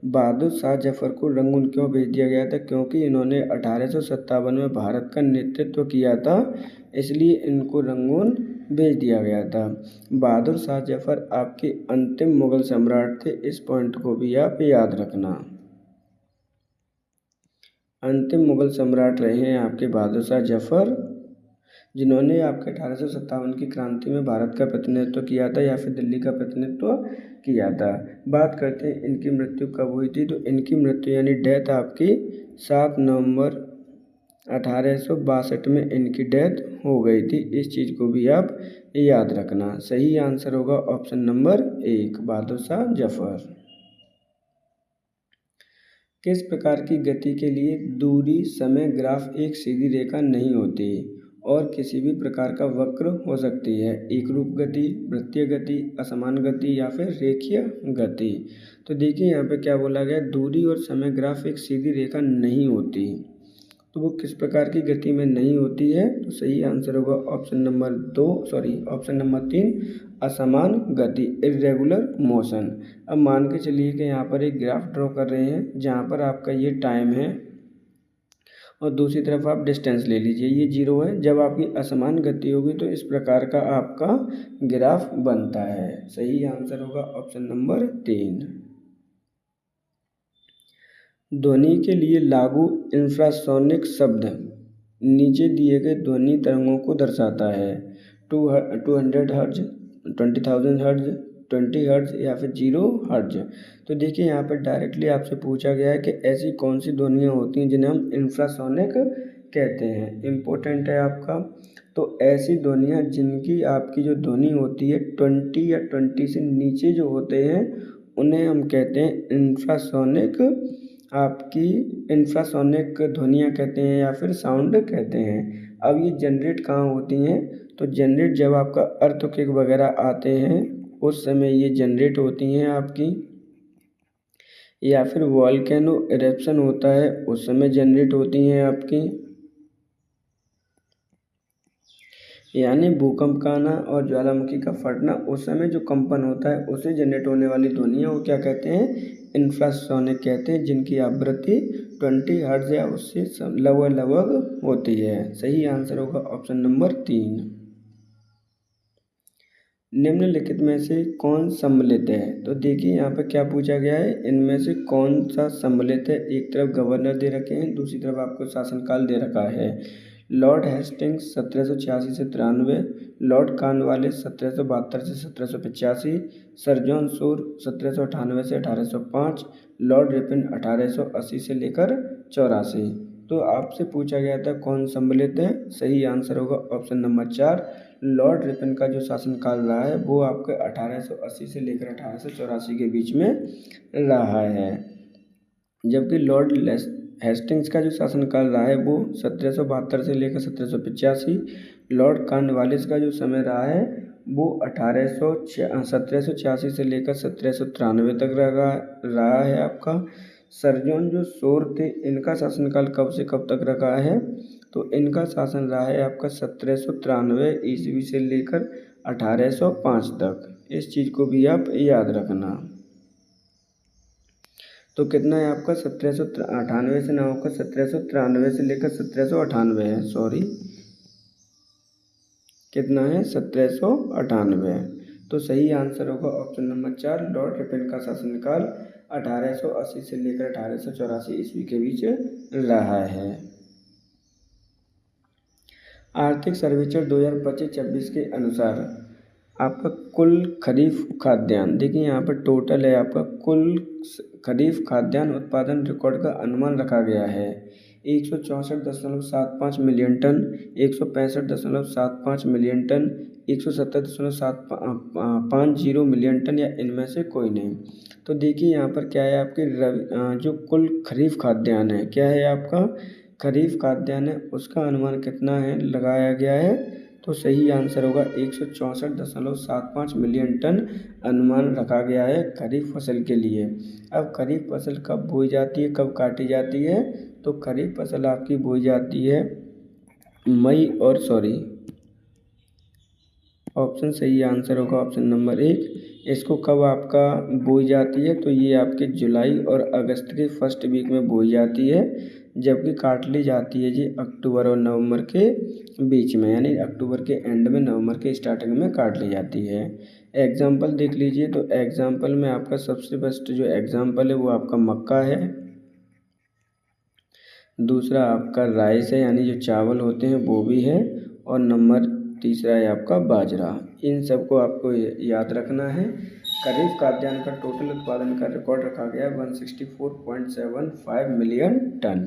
बहादुर शाह जफर को रंगून क्यों भेज दिया गया था? क्योंकि इन्होंने 1857 में भारत का नेतृत्व किया था, इसलिए इनको रंगून भेज दिया गया था। बहादुर शाह जफर आपके अंतिम मुगल सम्राट थे, इस पॉइंट को भी आप याद रखना। अंतिम मुगल सम्राट रहे हैं आपके बहादुर शाह जफर, जिन्होंने आपके 1857 की क्रांति में भारत का प्रतिनिधित्व किया था या फिर दिल्ली का प्रतिनिधित्व किया था। बात करते हैं इनकी मृत्यु कब हुई थी? तो इनकी मृत्यु यानी डेथ आपकी 7 नवंबर 1862 में इनकी डेथ हो गई थी। इस चीज़ को भी आप याद रखना। सही आंसर होगा ऑप्शन नंबर 1, बहादुर शाह जफर। किस प्रकार की गति के लिए दूरी समय ग्राफ एक सीधी रेखा नहीं होती और किसी भी प्रकार का वक्र हो सकती है? एकरूप गति, वृत्तीय गति, असमान गति या फिर रेखीय गति। तो देखिए यहाँ पे क्या बोला गया, दूरी और समय ग्राफ एक सीधी रेखा नहीं होती, तो वो किस प्रकार की गति में नहीं होती है? तो सही आंसर होगा ऑप्शन नंबर 3, असमान गति, इर्रेगुलर मोशन। अब मान के चलिए कि यहाँ पर एक ग्राफ ड्रॉ कर रहे हैं जहाँ पर आपका ये टाइम है और दूसरी तरफ आप डिस्टेंस ले लीजिए, ये 0 है। जब आपकी असमान गति होगी तो इस प्रकार का आपका ग्राफ बनता है। सही आंसर होगा ऑप्शन नंबर 3। ध्वनि के लिए लागू इंफ्रासोनिक शब्द नीचे दिए गए ध्वनि तरंगों को दर्शाता है। 200 हर्ज, 20,000 हर्ज, 20 हर्ज या फिर 0 हर्ज। तो देखिए यहाँ पर डायरेक्टली आपसे पूछा गया है कि ऐसी कौन सी ध्वनियाँ होती हैं जिन्हें हम इंफ्रासोनिक कहते हैं। इम्पोर्टेंट है आपका। तो ऐसी ध्वनियाँ जिनकी आपकी जो ध्वनि होती है 20 या 20 से नीचे जो होते हैं उन्हें हम कहते हैं इंफ्रासोनिक, आपकी इंफ्रासोनिक ध्वनियाँ कहते हैं या फिर साउंड कहते हैं। अब ये जनरेट कहाँ होती हैं? तो जनरेट जब आपका अर्थक्वेक वगैरह आते हैं उस समय ये जनरेट होती हैं आपकी, या फिर वॉल्केनो इरेप्शन होता है उस समय जनरेट होती हैं आपकी। यानी भूकंप का आना और ज्वालामुखी का फटना उस समय जो कंपन होता है उससे जनरेट होने वाली ध्वनियाँ वो क्या कहते हैं? इंफ्रासोनिक कहते हैं, जिनकी आवृत्ति 20 हर्ट्ज या उससे लगभग होती है। सही आंसर होगा ऑप्शन नंबर 3। निम्नलिखित में से कौन सम्मिलित है? तो देखिए यहाँ पर क्या पूछा गया है, इनमें से कौन सा सम्मिलित है। एक तरफ गवर्नर दे रखे हैं, दूसरी तरफ आपको शासनकाल दे रखा है। लॉर्ड हेस्टिंग्स 1786 से 93, लॉर्ड कॉर्नवालिस 1772 से 1785, सर जॉन सूर 1798 से 1805, लॉर्ड रिपन 1880 से लेकर 84। तो आपसे पूछा गया था कौन सम्मिलित है। सही आंसर होगा ऑप्शन नंबर 4। लॉर्ड रिपन का जो शासनकाल रहा है वो आपके 1880 से लेकर 1884 के बीच में रहा है, जबकि लॉर्ड हेस्टिंग्स का जो शासनकाल रहा है वो 1772 से लेकर 1785। लॉर्ड कॉर्नवालिस का जो समय रहा है वो 1786 से लेकर 1793 तक रहा है आपका। सर जॉन जो शोर थे इनका शासनकाल कब से कब तक रखा है? तो इनका शासन रहा है आपका 1793 ईस्वी से लेकर 1805 तक। इस चीज़ को भी आप याद रखना। तो कितना है आपका 1798 से ना होकर 1793 से लेकर 1798 है, सॉरी कितना है 1798। तो सही आंसर होगा ऑप्शन नंबर 4। लॉर्ड रिपन का शासनकाल 1880 से लेकर 1884 ईस्वी के बीच रहा है। आर्थिक सर्वेक्षण 2025-26 के अनुसार आपका कुल खरीफ खाद्यान्न, देखिए यहाँ पर टोटल है आपका कुल खरीफ खाद्यान्न उत्पादन रिकॉर्ड का अनुमान रखा गया है 164.75 million tonne, 165.75 million tonne, 170.750 million tonne या इनमें से कोई नहीं। तो देखिए यहाँ पर क्या है आपके जो कुल खरीफ खाद्यान्न है, क्या है आपका खरीफ खाद्यान्न है, उसका अनुमान कितना है लगाया गया है? तो सही आंसर होगा 164.75 मिलियन टन अनुमान रखा गया है खरीफ फसल के लिए। अब खरीफ फसल कब बोई जाती है, कब काटी जाती है? तो खरीफ फसल आपकी बोई जाती है ऑप्शन सही आंसर होगा ऑप्शन नंबर 1। इसको कब आपका बोई जाती है? तो ये आपके जुलाई और अगस्त के फर्स्ट वीक में बोई जाती है, जबकि काट ली जाती है जी अक्टूबर और नवंबर के बीच में, यानी अक्टूबर के एंड में नवंबर के स्टार्टिंग में काट ली जाती है। एग्जाम्पल देख लीजिए, तो एग्जाम्पल में आपका सबसे बेस्ट जो एग्जाम्पल है वो आपका मक्का है, दूसरा आपका राइस है यानी जो चावल होते हैं वो भी है, और नंबर तीसरा है आपका बाजरा। इन सबको आपको याद रखना है। खरीफ खाद्यान्न का टोटल उत्पादन का रिकॉर्ड रखा गया है 164.75 मिलियन टन।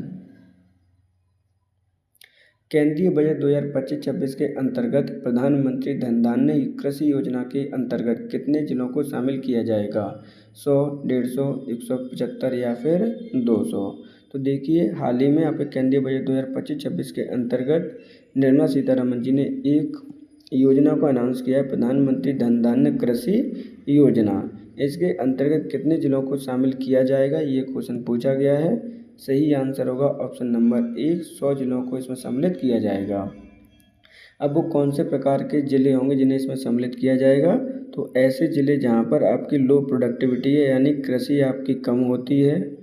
केंद्रीय बजट 2025-26 के अंतर्गत प्रधानमंत्री धन धान्य कृषि योजना के अंतर्गत कितने जिलों को शामिल किया जाएगा? 100, 150, 175 या फिर 200? तो देखिए हाल ही में आपके केंद्रीय बजट 2025-26 के अंतर्गत निर्मला सीतारमन जी ने एक योजना को अनाउंस किया है, प्रधानमंत्री धन धान्य कृषि योजना। इसके अंतर्गत कितने जिलों को शामिल किया जाएगा, ये क्वेश्चन पूछा गया है। सही आंसर होगा ऑप्शन नंबर 1, 100 जिलों को इसमें सम्मिलित किया जाएगा। अब वो कौन से प्रकार के ज़िले होंगे जिन्हें इसमें सम्मिलित किया जाएगा? तो ऐसे ज़िले जहाँ पर आपकी लो प्रोडक्टिविटी है यानी कृषि आपकी कम होती है।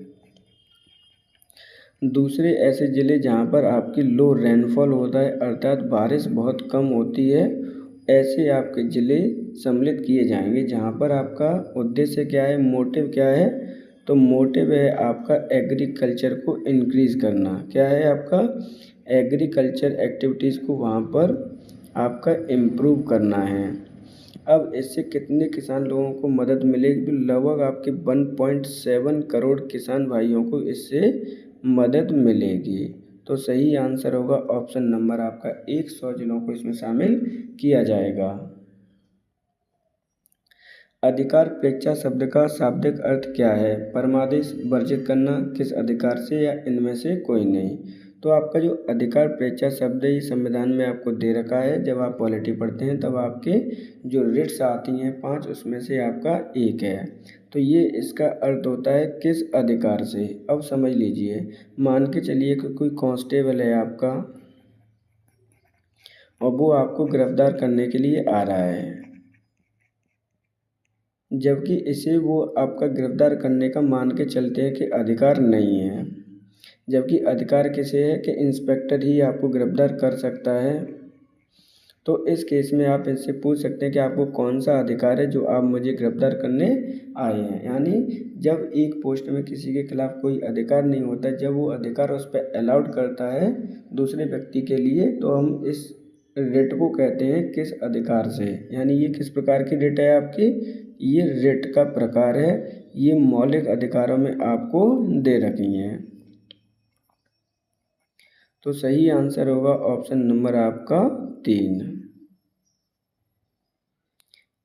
दूसरे ऐसे ज़िले जहाँ पर आपकी लो रेनफॉल होता है अर्थात बारिश बहुत कम होती है, ऐसे आपके ज़िले सम्मिलित किए जाएंगे। जहाँ पर आपका उद्देश्य क्या है, मोटिव क्या है? तो मोटिव है आपका एग्रीकल्चर को इंक्रीज़ करना। क्या है आपका? एग्रीकल्चर एक्टिविटीज़ को वहाँ पर आपका इम्प्रूव करना है। अब इससे कितने किसान लोगों को मदद मिलेगी? तो लगभग आपके 1.7 करोड़ किसान भाइयों को इससे मदद मिलेगी। तो सही आंसर होगा ऑप्शन नंबर आपका 100 जिलों को इसमें शामिल किया जाएगा। अधिकार प्रेक्षा शब्द का शाब्दिक अर्थ क्या है? परमादेश, वर्जित करना, किस अधिकार से, या इनमें से कोई नहीं। तो आपका जो अधिकार प्रेक्षा शब्द है ये संविधान में आपको दे रखा है। जब आप पॉलिटी पढ़ते हैं तब आपके जो रिट्स आती हैं 5 उसमें से आपका एक है। तो ये इसका अर्थ होता है किस अधिकार से। अब समझ लीजिए, मान के चलिए कि कोई कांस्टेबल है आपका और वो आपको गिरफ्तार करने के लिए आ रहा है, जबकि इसे वो आपका गिरफ्तार करने का मान के चलते हैं कि अधिकार नहीं है। जबकि अधिकार किसे है कि इंस्पेक्टर ही आपको गिरफ्तार कर सकता है। तो इस केस में आप इनसे पूछ सकते हैं कि आपको कौन सा अधिकार है जो आप मुझे गिरफ्तार करने आए हैं। यानी जब एक पोस्ट में किसी के खिलाफ कोई अधिकार नहीं होता, जब वो अधिकार उस पर अलाउड करता है दूसरे व्यक्ति के लिए, तो हम इस रिट को कहते हैं किस अधिकार से। यानी ये किस प्रकार की रिट है आपकी? ये रिट का प्रकार है। ये मौलिक अधिकारों में आपको दे रखी हैं। तो सही आंसर होगा ऑप्शन नंबर आपका 3।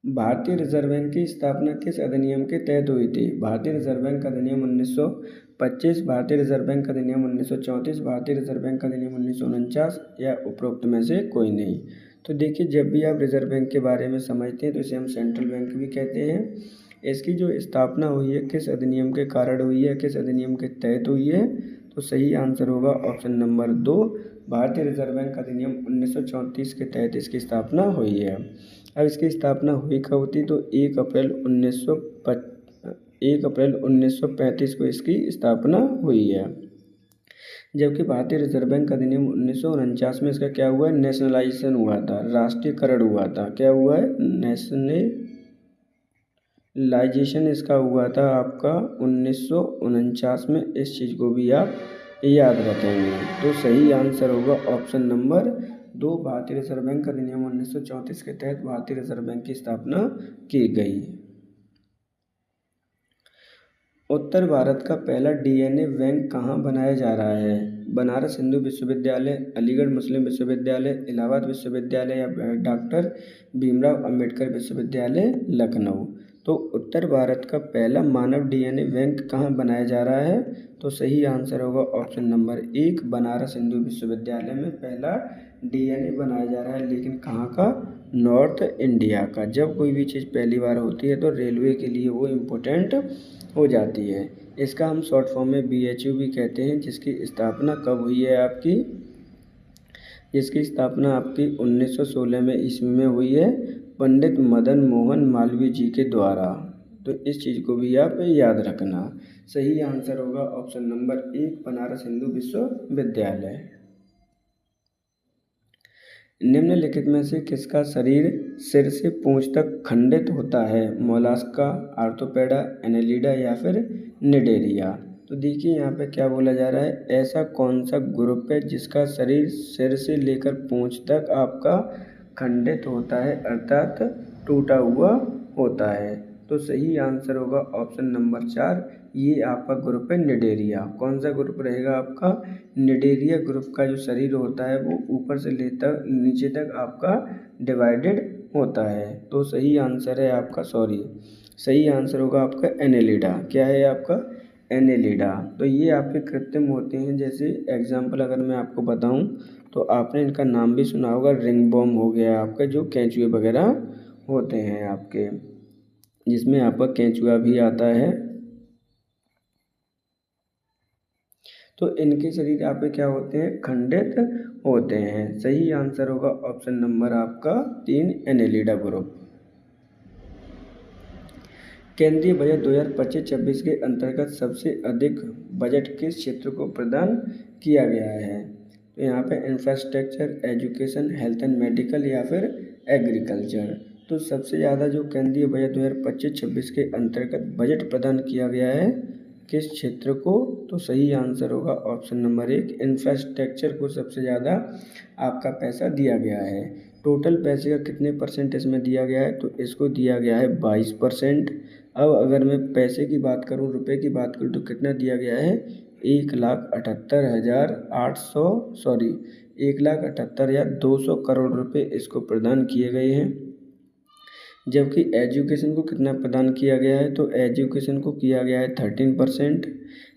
भारतीय रिजर्व बैंक की स्थापना किस अधिनियम के तहत हुई थी? भारतीय रिजर्व बैंक अधिनियम 1925, भारतीय रिजर्व बैंक अधिनियम 1934, भारतीय रिजर्व बैंक अधिनियम 1949, या उपरोक्त में से कोई नहीं। तो देखिए, जब भी आप रिजर्व बैंक के बारे में समझते हैं तो इसे हम सेंट्रल बैंक भी कहते हैं। इसकी जो स्थापना हुई है किस अधिनियम के कारण हुई है, किस अधिनियम के तहत हुई है? तो सही आंसर होगा ऑप्शन नंबर 2, भारतीय रिजर्व बैंक अधिनियम 1934 के तहत इसकी स्थापना हुई है। अब इसकी स्थापना हुई कब होती? तो 1 अप्रैल 1935 को इसकी स्थापना हुई है। जबकि भारतीय रिजर्व बैंक अधिनियम 1949 में इसका क्या हुआ है? नेशनलाइजेशन हुआ था, राष्ट्रीयकरण हुआ था। क्या हुआ है? नेशनलाइजेशन इसका हुआ था आपका 1949 में। इस चीज़ को भी आप याद रखेंगे। तो सही आंसर होगा ऑप्शन नंबर 2, भारतीय रिजर्व बैंक अधिनियम 1934 के तहत भारतीय रिजर्व बैंक की स्थापना की गई। उत्तर भारत का पहला डीएनए बैंक कहाँ बनाया जा रहा है? बनारस हिंदू विश्वविद्यालय, अलीगढ़ मुस्लिम विश्वविद्यालय, इलाहाबाद विश्वविद्यालय, या डॉक्टर भीमराव अंबेडकर विश्वविद्यालय लखनऊ। तो उत्तर भारत का पहला मानव डीएनए बैंक कहाँ बनाया जा रहा है? तो सही आंसर होगा ऑप्शन नंबर 1, बनारस हिंदू विश्वविद्यालय में पहला डीएनए बनाया जा रहा है। लेकिन कहाँ का? नॉर्थ इंडिया का। जब कोई भी चीज़ पहली बार होती है तो रेलवे के लिए वो इम्पोर्टेंट हो जाती है। इसका हम शॉर्ट फॉर्म में BHU भी कहते हैं। जिसकी स्थापना कब हुई है आपकी? जिसकी स्थापना आपकी 1916 में ईस्वी में हुई है, पंडित मदन मोहन मालवीय जी के द्वारा। तो इस चीज़ को भी आप याद रखना। सही आंसर होगा ऑप्शन नंबर 1, बनारस हिंदू विश्वविद्यालय। निम्नलिखित में से किसका शरीर सिर से पूंछ तक खंडित होता है? मोलास्का, आर्थोपेडा, एनेलिडा, या फिर निडेरिया। तो देखिए यहाँ पे क्या बोला जा रहा है, ऐसा कौन सा ग्रुप है जिसका शरीर सिर से लेकर पूंछ तक आपका खंडित होता है, अर्थात टूटा हुआ होता है। तो सही आंसर होगा ऑप्शन नंबर 4, ये आपका ग्रुप है निडेरिया। कौन सा ग्रुप रहेगा आपका? निडेरिया ग्रुप का जो शरीर होता है वो ऊपर से लेकर नीचे तक आपका डिवाइडेड होता है। तो सही आंसर है आपका, सही आंसर होगा आपका एनेलिडा। क्या है आपका? एनेलिडा। तो ये आपके कृत्रिम होते हैं। जैसे एग्जाम्पल अगर मैं आपको बताऊं तो आपने इनका नाम भी सुना होगा, रिंग बॉम हो गया आपका, जो केंचुए वगैरह होते हैं आपके, जिसमें आपका केंचुआ भी आता है। तो इनके शरीर आपके क्या होते हैं? खंडित होते हैं। सही आंसर होगा ऑप्शन नंबर आपका 3, एनेलिडा ग्रुप। केंद्रीय बजट 2025-26 के अंतर्गत सबसे अधिक बजट किस क्षेत्र को प्रदान किया गया है? तो यहाँ पे infrastructure, education, health and medical, या फिर एग्रीकल्चर। तो सबसे ज़्यादा जो केंद्रीय बजट 2025-26 के अंतर्गत बजट प्रदान किया गया है किस क्षेत्र को? तो सही आंसर होगा ऑप्शन नंबर 1, इंफ्रास्ट्रक्चर को सबसे ज़्यादा आपका पैसा दिया गया है। टोटल पैसे का कितने परसेंट इसमें दिया गया है? तो इसको दिया गया है 22%। अब अगर मैं पैसे की बात करूँ, रुपए की बात करूँ, तो कितना दिया गया है? 1,78,200 करोड़ रुपए इसको प्रदान किए गए हैं। जबकि एजुकेशन को कितना प्रदान किया गया है? तो एजुकेशन को किया गया है 13%।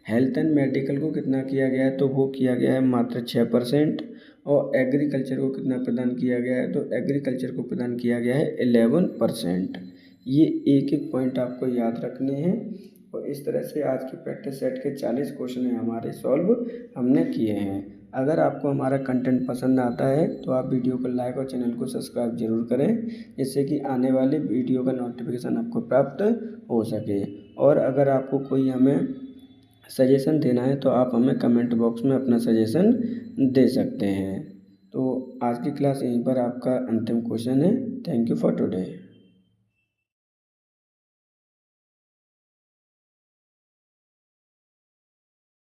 हेल्थ एंड मेडिकल को कितना किया गया है? तो वो किया गया है मात्र 6%। और एग्रीकल्चर को कितना प्रदान किया गया है? तो एग्रीकल्चर को प्रदान किया गया है 11%। ये एक एक पॉइंट आपको याद रखने हैं। और इस तरह से आज की प्रैक्टिस सेट के 40 क्वेश्चन हमारे सॉल्व हमने किए हैं। अगर आपको हमारा कंटेंट पसंद आता है तो आप वीडियो को लाइक और चैनल को सब्सक्राइब जरूर करें, जिससे कि आने वाले वीडियो का नोटिफिकेशन आपको प्राप्त हो सके। और अगर आपको कोई हमें सजेशन देना है तो आप हमें कमेंट बॉक्स में अपना सजेशन दे सकते हैं। तो आज की क्लास यहीं पर आपका अंतिम क्वेश्चन है। Thank you for today.